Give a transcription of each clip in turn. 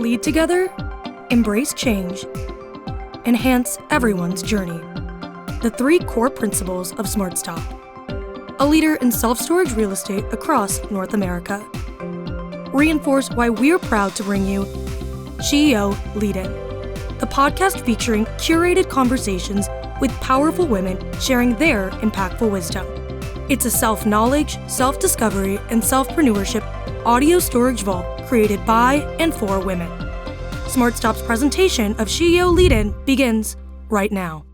lead together, embrace change, enhance everyone's journey. The 3 core principles of SmartStop, a leader in self-storage real estate across North America. Reinforce why we're proud to bring you SheEO Lead-In, the podcast featuring curated conversations with powerful women sharing their impactful wisdom. It's a self-knowledge, self-discovery, and self-preneurship audio storage vault created by and for women. SmartStop's presentation of SheEO Lead-In begins right now.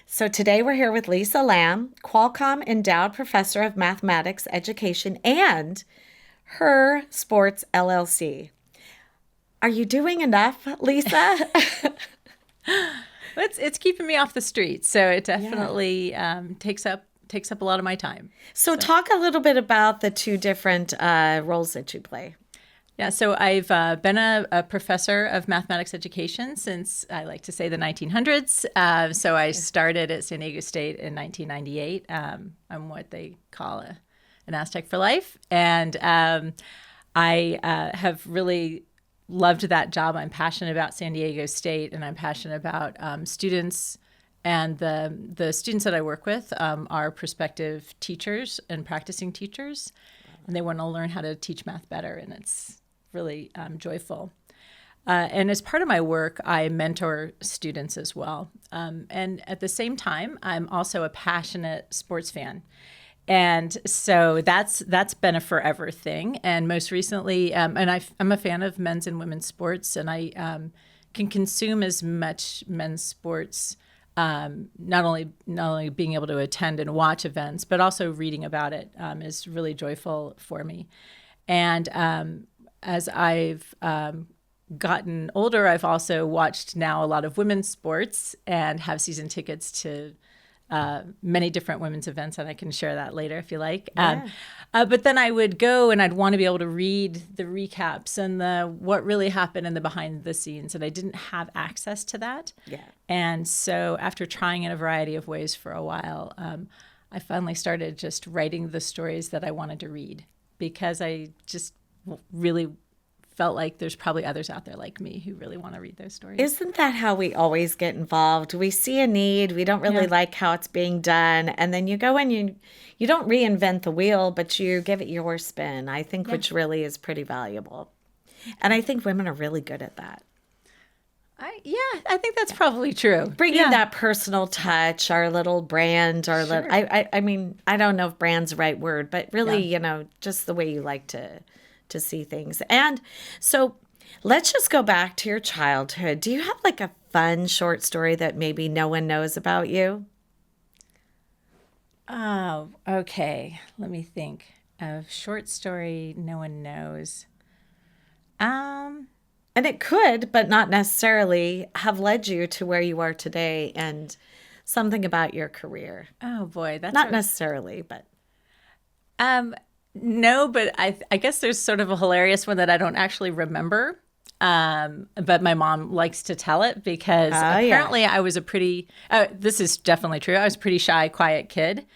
So today we're here with Lisa Lamb, Qualcomm Endowed Professor of Mathematics Education and her Sports LLC. Are you doing enough, Lisa? It's keeping me off the streets, so it definitely takes up a lot of my time. So talk a little bit about the 2 different roles that you play. Yeah, so I've been a professor of mathematics education since, I like to say, the 1900s. So I started at San Diego State in 1998. I'm what they call an Aztec for life. And I have really loved that job. I'm passionate about San Diego State, and I'm passionate about students. And the students that I work with are prospective teachers and practicing teachers, and they want to learn how to teach math better, and it's really joyful. And as part of my work, I mentor students as well. And at the same time, I'm also a passionate sports fan. And so that's been a forever thing. And most recently, I'm a fan of men's and women's sports, and I can consume as much men's sports, not only being able to attend and watch events, but also reading about it is really joyful for me. And as I've gotten older, I've also watched now a lot of women's sports and have season tickets to many different women's events, and I can share that later if you like. Yeah. But then I would go and I'd want to be able to read the recaps and what really happened in the behind the scenes, and I didn't have access to that. Yeah. And so after trying in a variety of ways for a while, I finally started just writing the stories that I wanted to read, because I just really felt like there's probably others out there like me who really want to read those stories. Isn't that how we always get involved? We see a need, we don't really like how it's being done, and then you go in, you don't reinvent the wheel, but you give it your spin, I think, which really is pretty valuable. And I think women are really good at that. I think that's probably true. Bringing that personal touch, our little brand, our little, I mean, I don't know if brand's the right word, but really, just the way you like to see things. And so let's just go back to your childhood. Do you have like a fun short story that maybe no one knows about you? Oh, okay. Let me think. A short story no one knows. And it could, but not necessarily, have led you to where you are today, and something about your career. Oh boy, that's not necessarily, but no, but I guess there's sort of a hilarious one that I don't actually remember. But my mom likes to tell it, because apparently I was a pretty, this is definitely true, I was a pretty shy, quiet kid.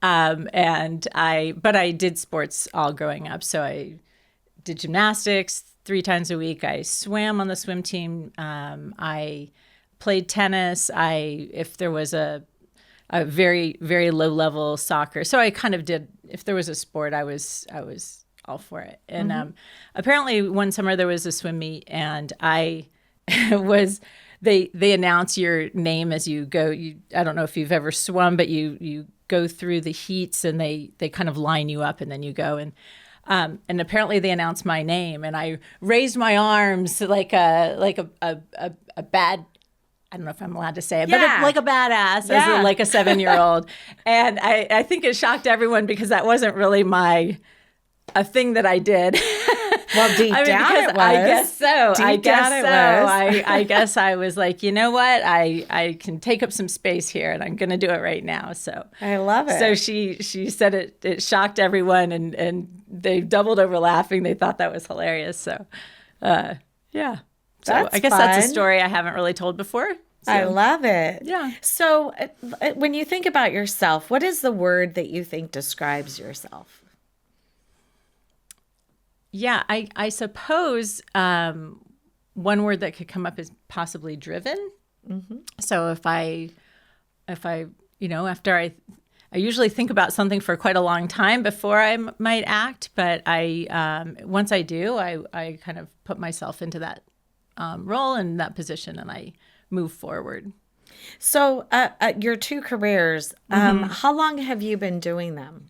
But I did sports all growing up. So I did gymnastics 3 times a week. I swam on the swim team. I played tennis. If there was a very, very low level soccer. So I kind of did, if there was a sport, I was all for it. And apparently one summer there was a swim meet, and I they announce your name as you go. I don't know if you've ever swum, but you go through the heats, and they kind of line you up, and then you go. And apparently they announced my name, and I raised my arms like a bad, I don't know if I'm allowed to say it, but like a badass, as like a 7-year-old. And I think it shocked everyone, because that wasn't really a thing that I did. Well, deep down it was. I guess so. I guess I was like, you know what? I can take up some space here, and I'm going to do it right now. So I love it. So she said it shocked everyone, and they doubled over laughing. They thought that was hilarious. So, yeah. So That's I guess fun. that's a story I haven't really told before. So, I love it. Yeah. So when you think about yourself, what is the word that you think describes yourself? Yeah, I suppose one word that could come up is possibly driven. So if I, after I usually think about something for quite a long time before I might act, but once I do, I kind of put myself into that role and that position, and I move forward. So your two careers, how long have you been doing them?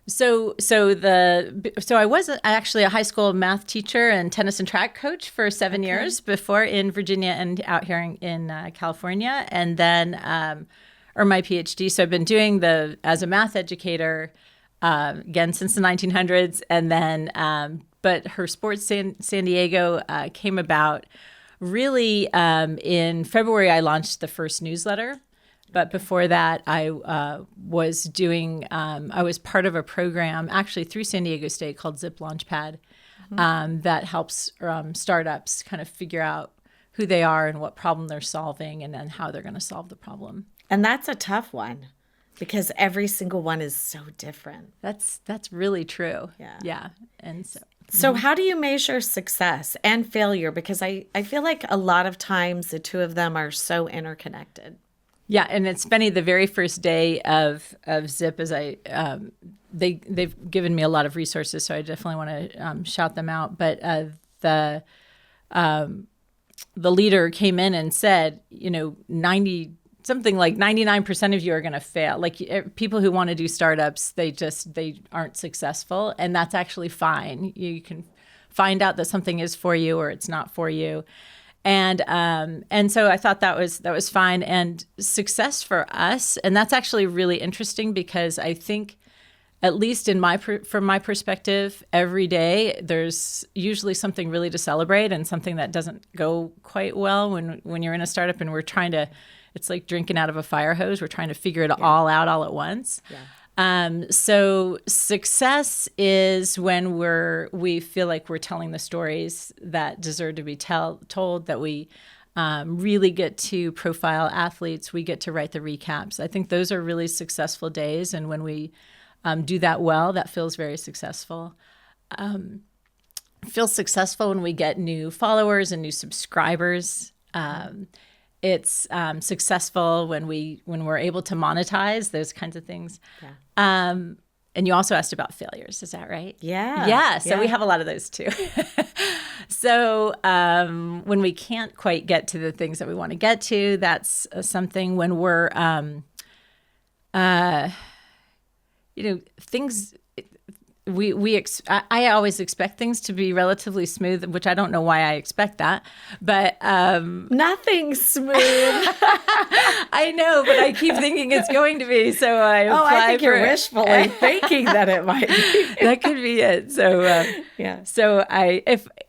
So I was actually a high school math teacher and tennis and track coach for 7 years before in Virginia and out here in California, and then earned my PhD. So I've been doing as a math educator again since the 1900s, and then but her Sports San Diego came about really in February. I launched the first newsletter. But before that, I was doing, I was part of a program actually through San Diego State called Zip Launchpad that helps startups kind of figure out who they are and what problem they're solving and then how they're going to solve the problem. And that's a tough one because every single one is so different. That's really true. Yeah. Yeah. And so how do you measure success and failure? Because I feel like a lot of times the two of them are so interconnected. Yeah, and it's funny. The very first day of Zip, as they've given me a lot of resources, so I definitely want to shout them out. But the leader came in and said, 99% of you are going to fail. Like people who want to do startups, they aren't successful, and that's actually fine. You can find out that something is for you or it's not for you. And so I thought that was fine. And success for us, and that's actually really interesting because I think, at least from my perspective, every day there's usually something really to celebrate and something that doesn't go quite well when you're in a startup and we're trying to. It's like drinking out of a fire hose. We're trying to figure it all out all at once. Yeah. So success is when we feel like we're telling the stories that deserve to be told, that we really get to profile athletes, we get to write the recaps. I think those are really successful days, and when we do that well, that feels very successful. Feels successful when we get new followers and new subscribers. It's successful when we're able to monetize those kinds of things. Yeah. And you also asked about failures. Is that right? Yeah. Yeah. So we have a lot of those too. So when we can't quite get to the things that we want to get to, that's something. When we're, things. I always expect things to be relatively smooth, which I don't know why I expect that, but nothing's smooth. I know, but I keep thinking it's going to be, so I apply I think you're wishfully thinking that it might be. That could be it. So yeah. So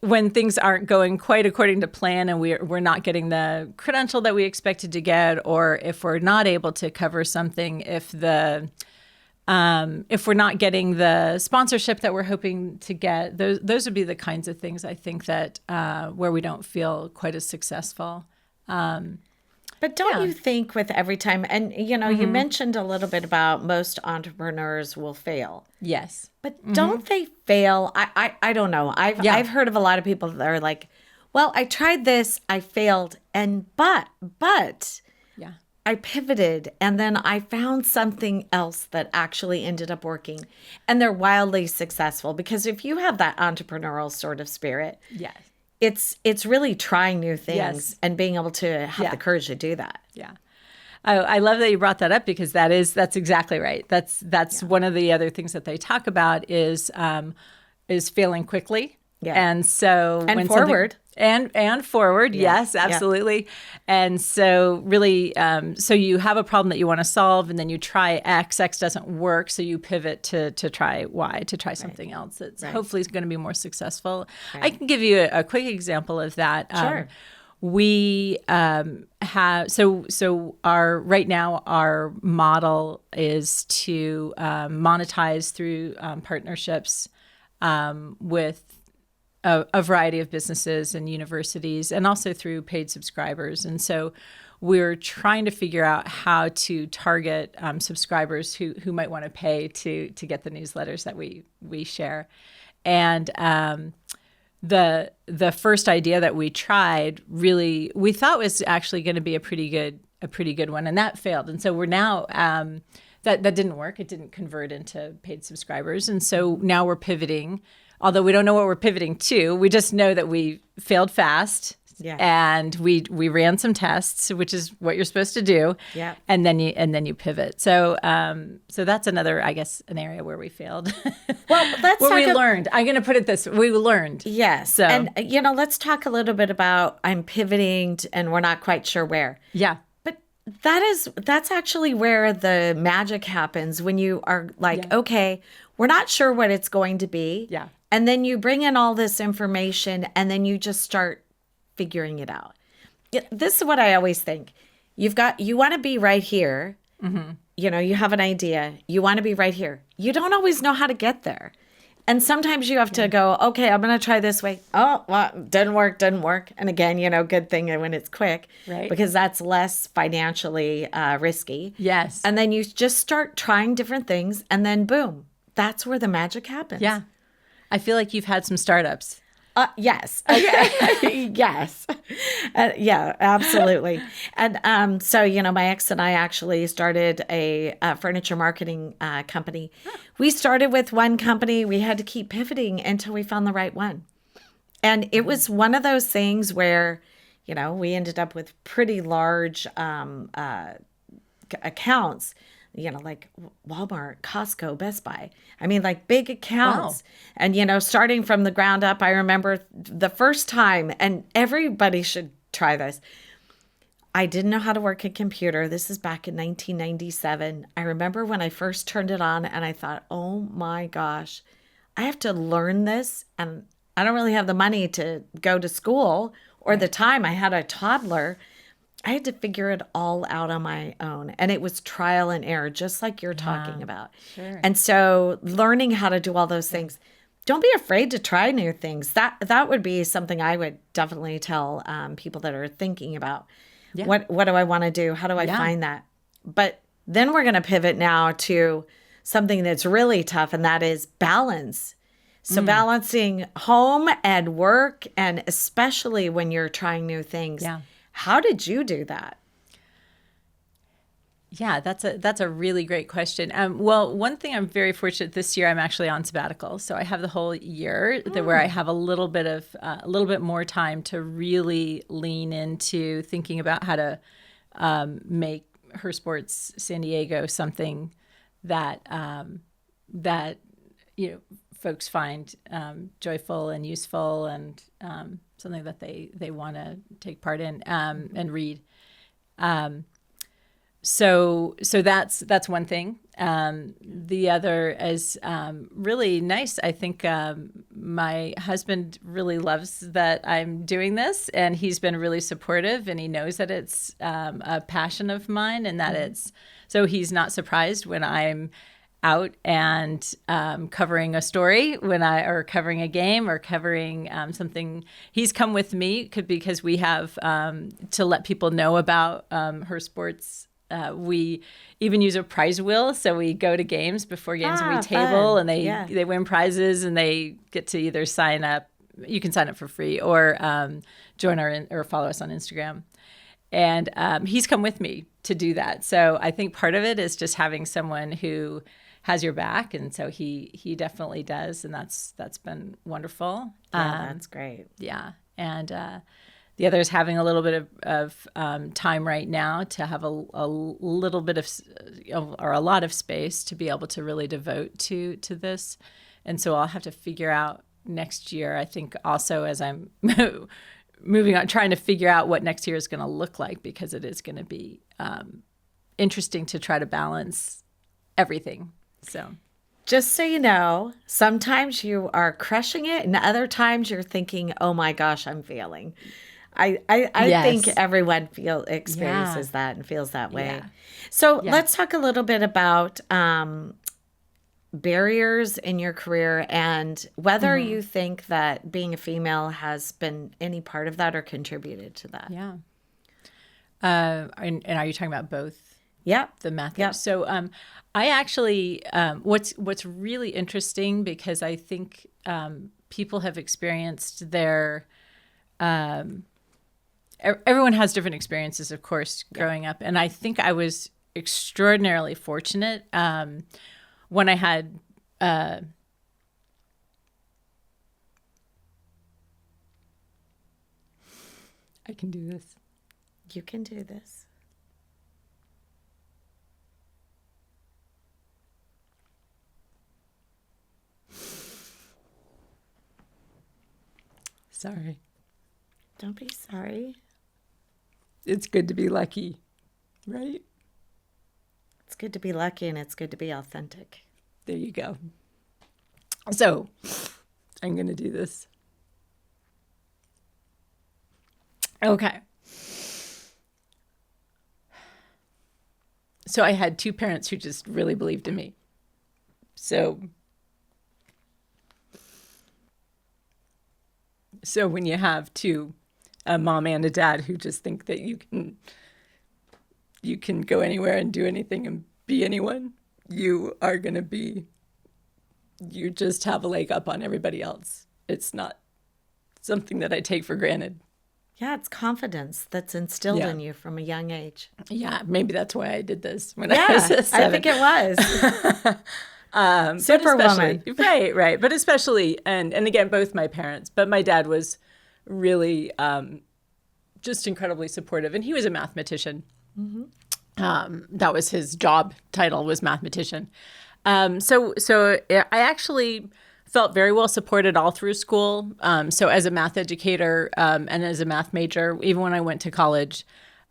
when things aren't going quite according to plan and we're not getting the credential that we expected to get, or if we're not able to cover something, if we're not getting the sponsorship that we're hoping to get, those would be the kinds of things I think that where we don't feel quite as successful. But don't you think with every time, and you mentioned a little bit about most entrepreneurs will fail. Yes. But don't they fail? I don't know. I've heard of a lot of people that are like, well, I tried this, I failed, but yeah. I pivoted and then I found something else that actually ended up working, and they're wildly successful. Because if you have that entrepreneurial sort of spirit, yes, it's really trying new things and being able to have the courage to do that. Yeah. I love that you brought that up, because that's exactly right. That's one of the other things that they talk about is failing quickly. Yeah. And so and forward. And forward, yes, absolutely. Yeah. And so really, so you have a problem that you want to solve, and then you try X doesn't work, so you pivot to try Y, to try something else that's hopefully is going to be more successful. Right. I can give you a quick example of that. Sure. We have right now our model is to monetize through partnerships with a variety of businesses and universities, and also through paid subscribers. And so we're trying to figure out how to target subscribers who might want to pay to get the newsletters that we share. And the first idea that we tried really we thought was actually going to be a pretty good one, and that failed. And so we're now that didn't work. It didn't convert into paid subscribers, and so now we're pivoting. Although we don't know what we're pivoting to, we just know that we failed fast. Yeah. And we ran some tests, which is what you're supposed to do. Yeah. And then you pivot. So so that's another, I guess, an area where we failed. Well, let's where we learned. I'm going to put it this way. We learned. Yes. So. And, let's talk a little bit about I'm pivoting and we're not quite sure where. Yeah. But that's actually where the magic happens when you are like, okay, we're not sure what it's going to be. Yeah. And then you bring in all this information and then you just start figuring it out. This is what I always think. You want to be right here. Mm-hmm. You have an idea. You want to be right here. You don't always know how to get there. And sometimes you have to go, okay, I'm going to try this way. Oh, well, didn't work. And again, good thing when it's quick, right? Because that's less financially risky. Yes. And then you just start trying different things and then boom, that's where the magic happens. Yeah. I feel like you've had some startups. Yes. Okay. Yes. Yeah, absolutely. And so, my ex and I actually started a furniture marketing company. Huh. We started with one company. We had to keep pivoting until we found the right one. And it was one of those things where, we ended up with pretty large accounts, like Walmart, Costco, Best Buy. I mean, like big accounts. Wow. And, starting from the ground up, I remember the first time, and everybody should try this. I didn't know how to work a computer. This is back in 1997. I remember when I first turned it on and I thought, oh my gosh, I have to learn this. And I don't really have the money to go to school or the time. I had a toddler. I had to figure it all out on my own. And it was trial and error, just like you're talking about. Sure. And so learning how to do all those things, don't be afraid to try new things. That would be something I would definitely tell people that are thinking about. Yeah. What do I want to do? How do I find that? But then we're going to pivot now to something that's really tough, and that is balance. So balancing home and work, and especially when you're trying new things. Yeah. How did you do that? Yeah, that's a really great question. Well, one thing I'm very fortunate this year, I'm actually on sabbatical, so I have the whole year where I have a little bit more time to really lean into thinking about how to make Her Sports San Diego something that folks find joyful and useful and something that they want to take part in and read. So that's one thing. The other is really nice. I think my husband really loves that I'm doing this, and he's been really supportive, and he knows that it's a passion of mine, and that so he's not surprised when I'm out and covering a story or covering a game or covering something. He's come with me because we have to let people know about Her Sports. We even use a prize wheel, so we go to games before games and we table, and they win prizes, and they get to either sign up. You can sign up for free or join or follow us on Instagram. And he's come with me to do that. So I think part of it is just having someone who has your back, and so he definitely does, and that's been wonderful. Yeah, that's great. Yeah, and the other is having a little bit of time right now to have a little bit of or a lot of space to be able to really devote to this, and so I'll have to figure out next year. I think also as I'm moving on, trying to figure out what next year is going to look like, because it is going to be interesting to try to balance everything. So, just so you know, sometimes you are crushing it, and other times you're thinking, "Oh my gosh, I'm failing." I Yes. think everyone experiences that and feels that way. Yeah. So let's talk a little bit about barriers in your career, and whether you think that being a female has been any part of that or contributed to that. Yeah. And are you talking about both? Yep. The method. Yep. So I actually, what's really interesting, because I think people have experienced their everyone has different experiences, of course, growing up. And I think I was extraordinarily fortunate when I had I can do this. You can do this. Sorry. Don't be sorry. It's good to be lucky, right? It's good to be lucky, and it's good to be authentic. There you go. So I'm going to do this. Okay. So I had two parents who just really believed in me. So when you have a mom and a dad who just think that you can go anywhere and do anything and be anyone, you just have a leg up on everybody else. It's not something that I take for granted. Yeah, it's confidence that's instilled in you from a young age. Yeah, maybe that's why I did this when I was 7. I think it was. Superwoman. Right. But especially, and again, both my parents, but my dad was really just incredibly supportive. And he was a mathematician. Mm-hmm. That was his job title, was mathematician. So I actually felt very well supported all through school. So as a math educator and as a math major, even when I went to college,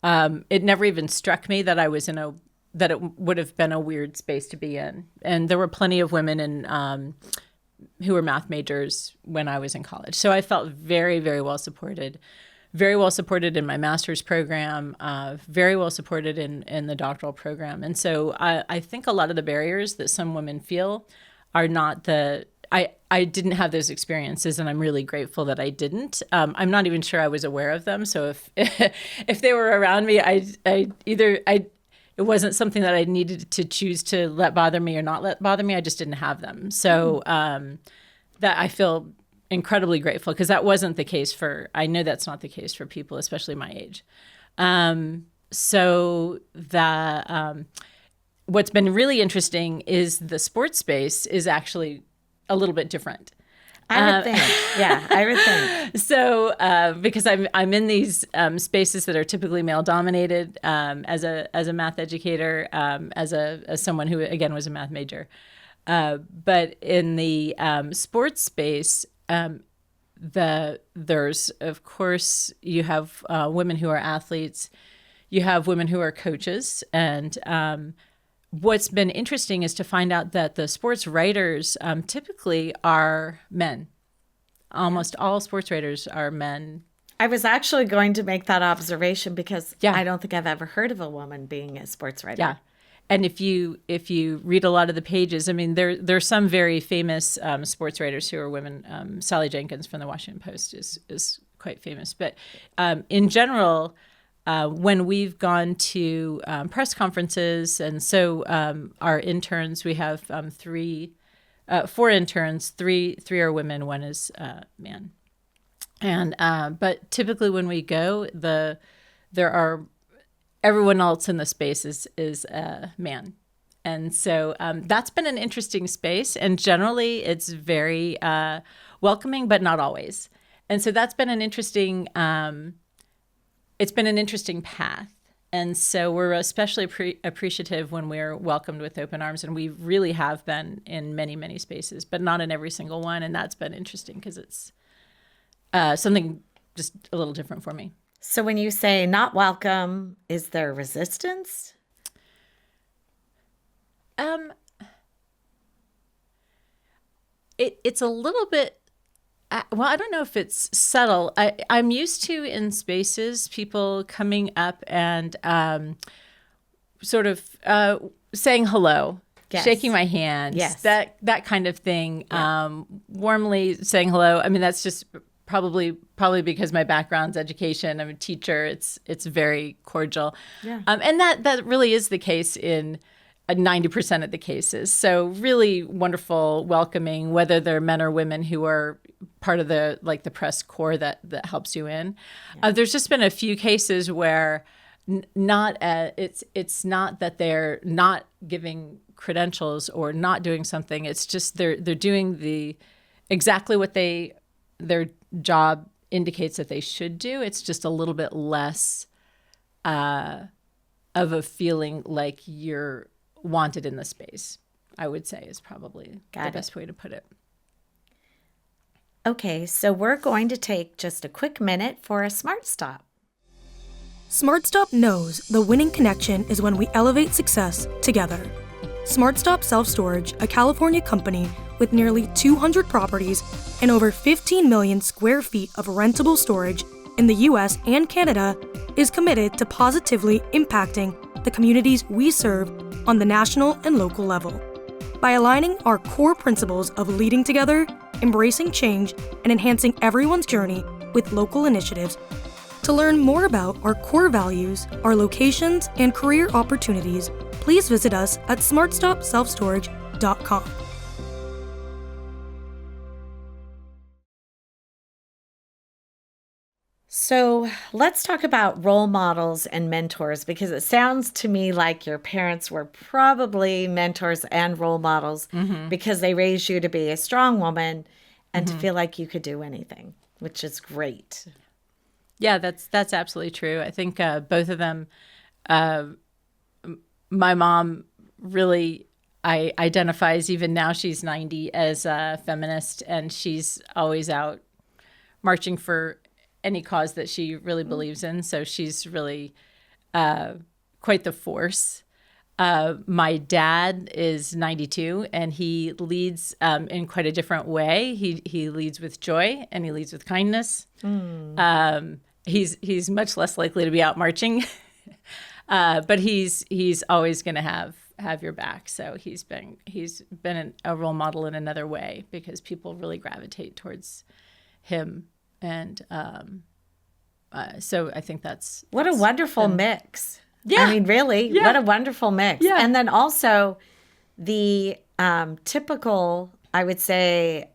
it never even struck me that I was that it would have been a weird space to be in. And there were plenty of women who were math majors when I was in college. So I felt very, very well supported in my master's program, very well supported in the doctoral program. And so I think a lot of the barriers that some women feel are not I didn't have those experiences, and I'm really grateful that I didn't. I'm not even sure I was aware of them. So if they were around me, it wasn't something that I needed to choose to let bother me or not let bother me. I just didn't have them. So that I feel incredibly grateful, because that wasn't the case I know that's not the case for people, especially my age. What's been really interesting is the sports space is actually a little bit different. I would think. Yeah, I would think. So because I'm in these spaces that are typically male dominated, as a math educator, as someone who again was a math major, but in the sports space, there's of course you have women who are athletes, you have women who are coaches, and what's been interesting is to find out that the sports writers typically are men. Almost all sports writers are men. I was actually going to make that observation because Yeah. I don't think I've ever heard of a woman being a sports writer. Yeah. And if you read a lot of the pages, I mean, there's some very famous sports writers who are women. Sally Jenkins from the Washington Post is quite famous. But in general, when we've gone to press conferences, and so our interns, we have 4 interns, three are women, 1 is man. And but typically when we go, everyone else in the space is a man. And so that's been an interesting space, and generally it's very welcoming, but not always. And so that's been an interesting it's been an interesting path. And so we're especially appreciative when we're welcomed with open arms, and we really have been in many, many spaces, but not in every single one. And that's been interesting because it's something just a little different for me. So when you say not welcome, is there resistance? It's a little bit. Well, I don't know if it's subtle. I'm used to in spaces people coming up and sort of saying hello, Yes. shaking my hand, Yes. that kind of thing, warmly saying hello. I mean, that's just probably because my background's education. I'm a teacher. It's very cordial, Yeah. and that really is the case in 90% of the cases. So really wonderful, welcoming, whether they're men or women who are part of the press corps that helps you in. There's just been a few cases where it's not that they're not giving credentials or not doing something. It's just they're doing exactly what their job indicates that they should do. It's just a little bit less of a feeling like you're wanted in the space, I would say, is probably the best way to put it. Okay, so we're going to take just a quick minute for a SmartStop. SmartStop knows the winning connection is when we elevate success together. SmartStop Self Storage, a California company with nearly 200 properties and over 15 million square feet of rentable storage in the US and Canada, is committed to positively impacting the communities we serve on the national and local level. By aligning our core principles of leading together, embracing change, and enhancing everyone's journey with local initiatives. To learn more about our core values, our locations, and career opportunities, please visit us at smartstopselfstorage.com. So let's talk about role models and mentors, because it sounds to me like your parents were probably mentors and role models because they raised you to be a strong woman and to feel like you could do anything, which is great. Yeah, that's absolutely true. I think both of them, my mom really identifies, even now she's 90, as a feminist, and she's always out marching for any cause that she really believes in. So she's really quite the force. My dad is 92, and he leads in quite a different way. He leads with joy, and he leads with kindness. He's much less likely to be out marching, but he's always going to have your back. So he's been a role model in another way, because people really gravitate towards him. And so I think that's what a wonderful mix. Yeah. I mean, really, what a wonderful mix. Yeah. And then also the typical, I would say,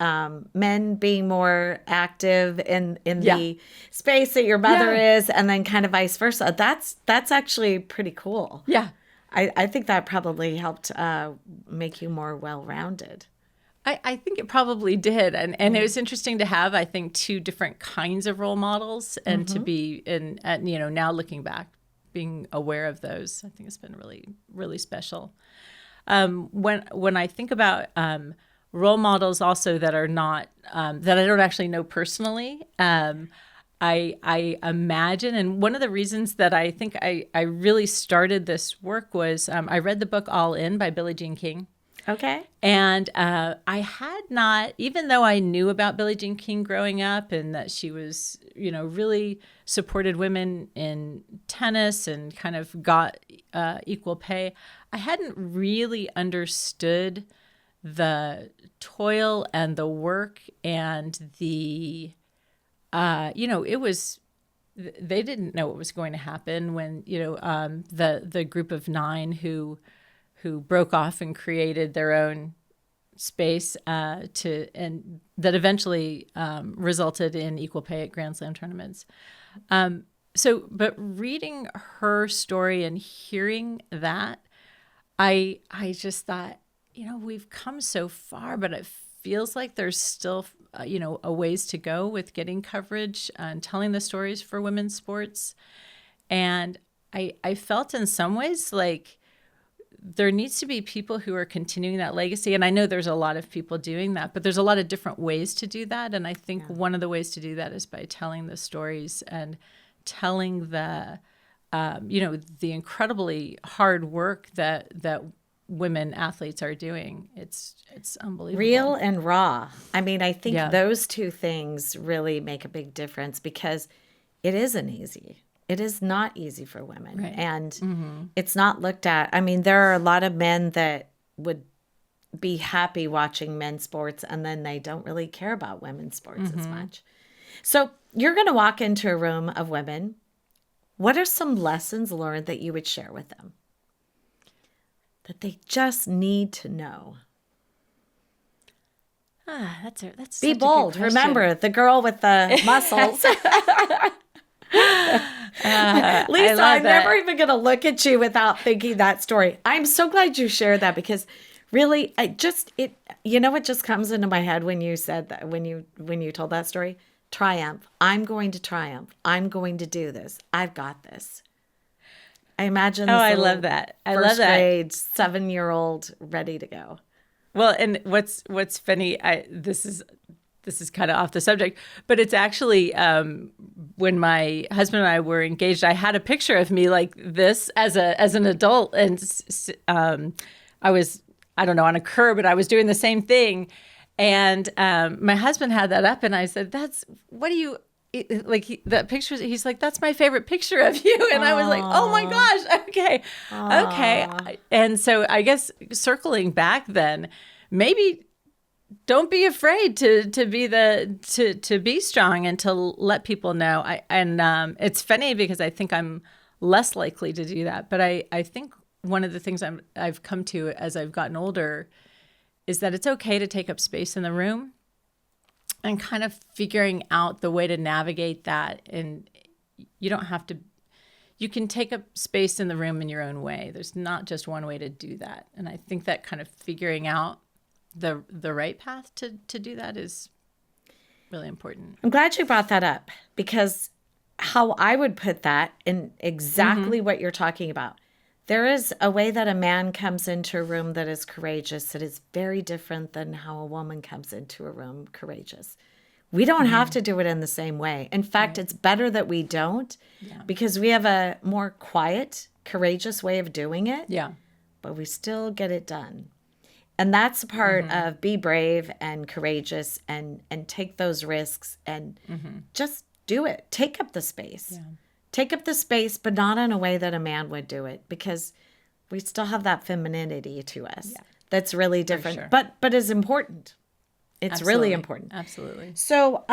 men being more active in the space that your mother is, and then kind of vice versa. That's actually pretty cool. Yeah. I think that probably helped make you more well-rounded. I think it probably did. And it was interesting to have, I think, two different kinds of role models, and to be now looking back, being aware of those, I think it's been really, really special. When I think about role models also that are not, that I don't actually know personally, I imagine, and one of the reasons that I think I really started this work was I read the book All In by Billie Jean King. Okay. And I had not, even though I knew about Billie Jean King growing up, and that she was, really supported women in tennis and kind of got equal pay, I hadn't really understood the toil and the work and the, it was, they didn't know what was going to happen when, the group of 9 who broke off and created their own space and that eventually resulted in equal pay at Grand Slam tournaments. But reading her story and hearing that, I just thought, we've come so far, but it feels like there's still, a ways to go with getting coverage and telling the stories for women's sports. And I felt in some ways like there needs to be people who are continuing that legacy. And I know there's a lot of people doing that, but there's a lot of different ways to do that. And I think one of the ways to do that is by telling the stories and telling the incredibly hard work that women athletes are doing. It's unbelievable. Real and raw. I mean, I think those two things really make a big difference, because it isn't easy. It is not easy for women. Right. And it's not looked at. I mean, there are a lot of men that would be happy watching men's sports, and then they don't really care about women's sports as much. So you're going to walk into a room of women. What are some lessons learned that you would share with them? that they just need to know? That's Be such a good bold. question. Remember, the girl with the muscles. Lisa, I'm never even going to look at you without thinking that story. I'm so glad you shared that, because really, it what just comes into my head when you said that, when you told that story? Triumph. I'm going to triumph. I'm going to do this. I've got this. I imagine this I little love that. I first love that. grade 7-year-old ready to go. Well, and what's funny, this is kind of off the subject, but it's actually when my husband and I were engaged, I had a picture of me like this as an adult, and I was, I don't know, on a curb, and I was doing the same thing, and my husband had that up, and I said, what do you like that picture? He's like, that's my favorite picture of you, and I was like, oh my gosh, okay, and so I guess circling back then, maybe don't be afraid to be strong and to let people know. It's funny because I think I'm less likely to do that, but I think one of the things I've come to as I've gotten older is that it's okay to take up space in the room, and kind of figuring out the way to navigate that. And you don't have to, you can take up space in the room in your own way. There's not just one way to do that. And I think that kind of figuring out the right path to do that is really important. I'm glad you brought that up, because how I would put that in exactly what you're talking about. There is a way that a man comes into a room that is courageous that is very different than how a woman comes into a room courageous. We don't have to do it in the same way. In fact, it's better that we don't, because we have a more quiet, courageous way of doing it. Yeah. But we still get it done. And that's a part of be brave and courageous and take those risks and just do it. Take up the space. Yeah. Take up the space, but not in a way that a man would do it, because we still have that femininity to us that's really different, sure. but is important. It's really important. Absolutely. So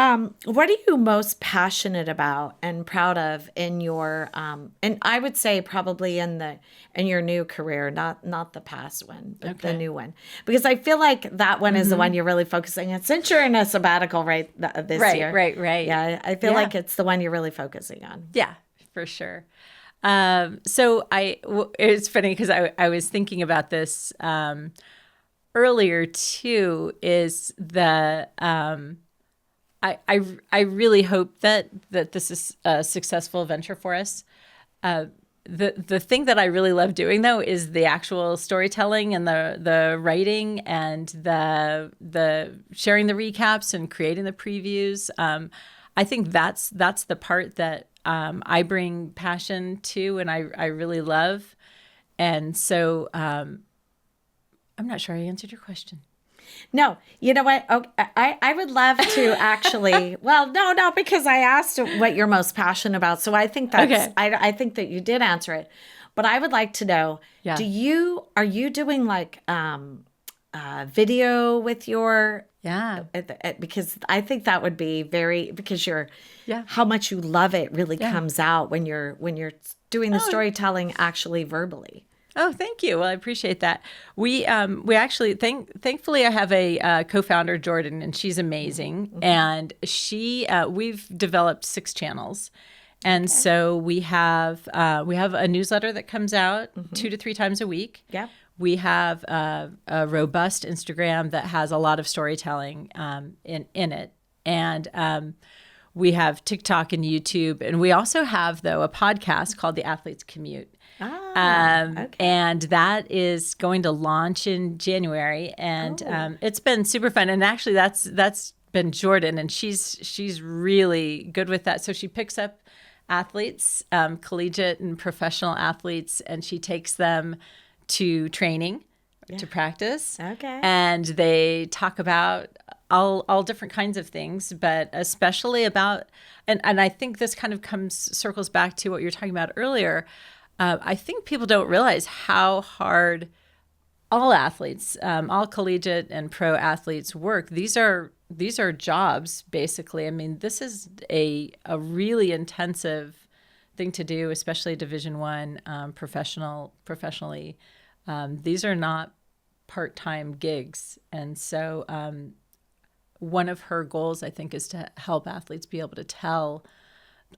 what are you most passionate about and proud of in your, and I would say probably in your new career, not the past one, but the new one, because I feel like that one is the one you're really focusing on, since you're in a sabbatical this year. Right. Yeah, I feel like it's the one you're really focusing on. Yeah, for sure. So it's funny because I was thinking about this earlier too, is the I really hope that this is a successful venture for us. The thing that I really love doing though is the actual storytelling and the writing and the sharing the recaps and creating the previews. I think that's the part that I bring passion to and I really love. And so I'm not sure I answered your question. No, you know what? Okay, I would love to actually. Well, no, because I asked what you're most passionate about, so I think that's. Okay. I think that you did answer it, but I would like to know. Yeah. Are you doing like video with your? Yeah. Because I think that would be because how much you love it really comes out when you're doing the storytelling actually verbally. Oh, thank you. Well, I appreciate that. We actually thankfully I have a co-founder, Jordan, and she's amazing. Mm-hmm. And we've developed 6 channels, and so we have a newsletter that comes out 2 to 3 times a week. Yeah. We have a robust Instagram that has a lot of storytelling in it, and we have TikTok and YouTube, and we also have though a podcast called The Athlete's Commute. And that is going to launch in January, and it's been super fun. And actually, that's been Jordan, and she's really good with that. So she picks up athletes, collegiate and professional athletes, and she takes them to training, to practice. Okay, and they talk about all different kinds of things, but especially about and I think this kind of circles back to what you were talking about earlier. I think people don't realize how hard all athletes, all collegiate and pro athletes work. These are jobs, basically. I mean, this is a really intensive thing to do, especially Division I, professionally. These are not part-time gigs. And so one of her goals, I think, is to help athletes be able to tell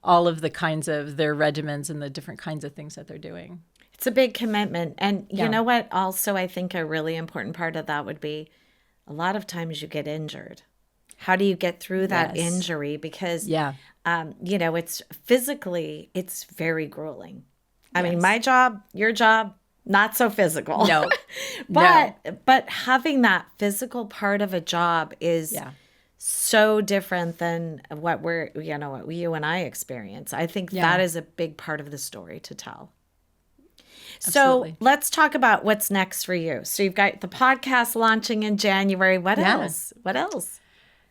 all of the kinds of their regimens and the different kinds of things that they're doing. It's a big commitment. And you know what? Also, I think a really important part of that would be a lot of times you get injured. How do you get through that injury? Because, it's physically, it's very grueling. I mean, my job, your job, not so physical. No. But having that physical part of a job is so different than what what you and I experience. I think that is a big part of the story to tell. Absolutely. So let's talk about what's next for you. So you've got the podcast launching in January. What else? What else?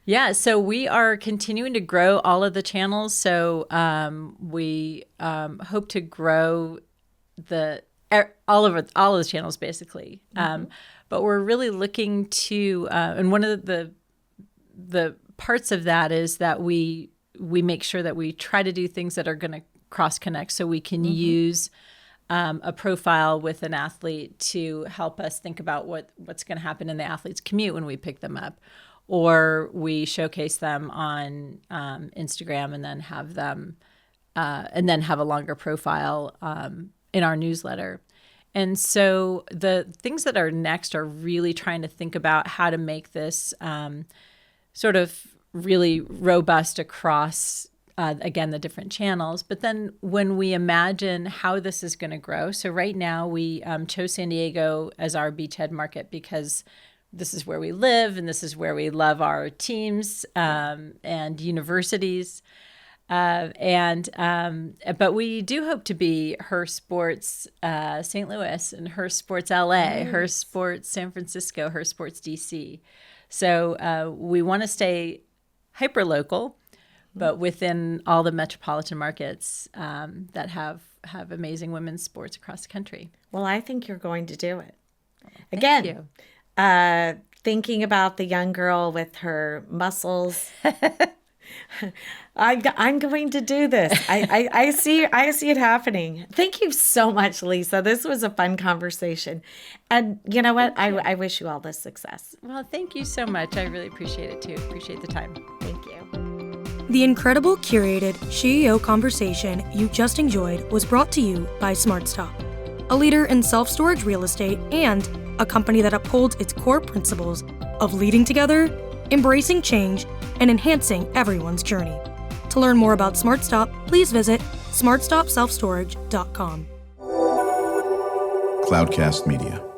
Yeah, so we are continuing to grow all of the channels. So we hope to grow all of the channels basically. But we're really looking to, and one of the parts of that is that we make sure that we try to do things that are going to cross connect, so we can use a profile with an athlete to help us think about what's going to happen in the athlete's commute when we pick them up, or we showcase them on Instagram and then have them have a longer profile in our newsletter. And so the things that are next are really trying to think about how to make this sort of really robust across, again, the different channels. But then when we imagine how this is going to grow, so right now we chose San Diego as our beachhead market because this is where we live and this is where we love our teams and universities. But we do hope to be Her Sports St. Louis and Her Sports LA, Her Sports San Francisco, Her Sports DC. So we want to stay hyper local, but within all the metropolitan markets that have amazing women's sports across the country. Well, I think you're going to do it. Again, thinking about the young girl with her muscles. I'm going to do this. I see it happening. Thank you so much, Lisa. This was a fun conversation. And you know what? I wish you all the success. Well, thank you so much. I really appreciate it too. Appreciate the time. Thank you. The incredible curated SheEO conversation you just enjoyed was brought to you by SmartStop, a leader in self-storage real estate and a company that upholds its core principles of leading together, embracing change, and enhancing everyone's journey. To learn more about SmartStop, please visit smartstopselfstorage.com. Cloudcast Media.